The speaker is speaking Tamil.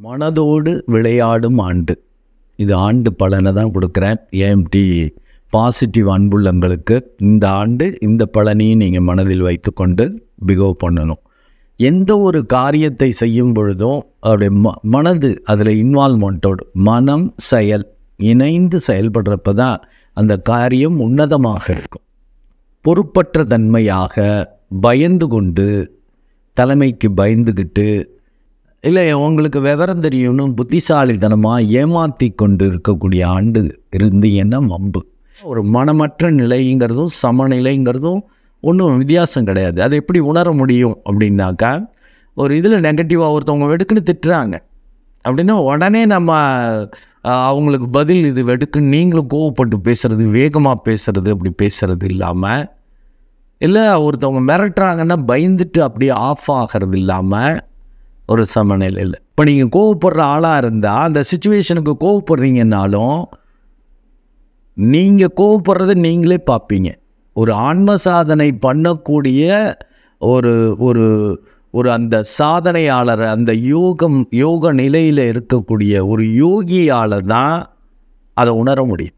மனதோடு விளையாடும் ஆண்டு. இது ஆண்டு பலனை தான் கொடுக்குறேன். ஏஎம்டி பாசிட்டிவ் அன்புள்ளங்களுக்கு இந்த ஆண்டு இந்த பலனையும் நீங்கள் மனதில் வைத்துக்கொண்டு பிகோவ் பண்ணணும். எந்த ஒரு காரியத்தை செய்யும் பொழுதும் அவருடைய மனது அதில் இன்வால்மெண்ட்டோடு மனம் செயல் இணைந்து செயல்படுறப்ப தான் அந்த காரியம் உன்னதமாக இருக்கும். பொறுப்பற்ற தன்மையாக பயந்து கொண்டு தலைமைக்கு பயந்துக்கிட்டு இல்லை உங்களுக்கு விவரம் தெரியும்னு புத்திசாலித்தனமாக ஏமாற்றி கொண்டு இருக்கக்கூடிய ஆண்டு இருந்தீங்கன்னா வம்பு. ஒரு மனமற்ற நிலைங்கிறதும் சமநிலைங்கிறதும் ஒன்றும் வித்தியாசம் கிடையாது. அதை எப்படி உணர முடியும் அப்படின்னாக்கா, ஒரு இதில் நெகட்டிவாக ஒருத்தவங்க வெடுக்குன்னு திட்டுறாங்க அப்படின்னா உடனே நம்ம அவங்களுக்கு பதில் இது வெடுக்குன்னு நீங்களும் கோவப்பட்டு பேசுகிறது, வேகமாக பேசுகிறது, அப்படி பேசுகிறது இல்லாமல், இல்லை ஒருத்தவங்க மிரட்டுறாங்கன்னா பயந்துட்டு அப்படியே ஆஃப் ஆகிறது இல்லாமல் ஒரு சமநிலையில். இப்போ நீங்கள் கோவப்படுற ஆளாக இருந்தால் அந்த சுச்சுவேஷனுக்கு கோவப்படுறீங்கன்னாலும் நீங்கள் கோவப்படுறதை நீங்களே பார்ப்பீங்க. ஒரு ஆன்ம சாதனை பண்ணக்கூடிய ஒரு ஒரு ஒரு அந்த சாதனையாளர், அந்த யோக நிலையில் இருக்கக்கூடிய ஒரு யோகியால் தான் அதை உணர முடியும்.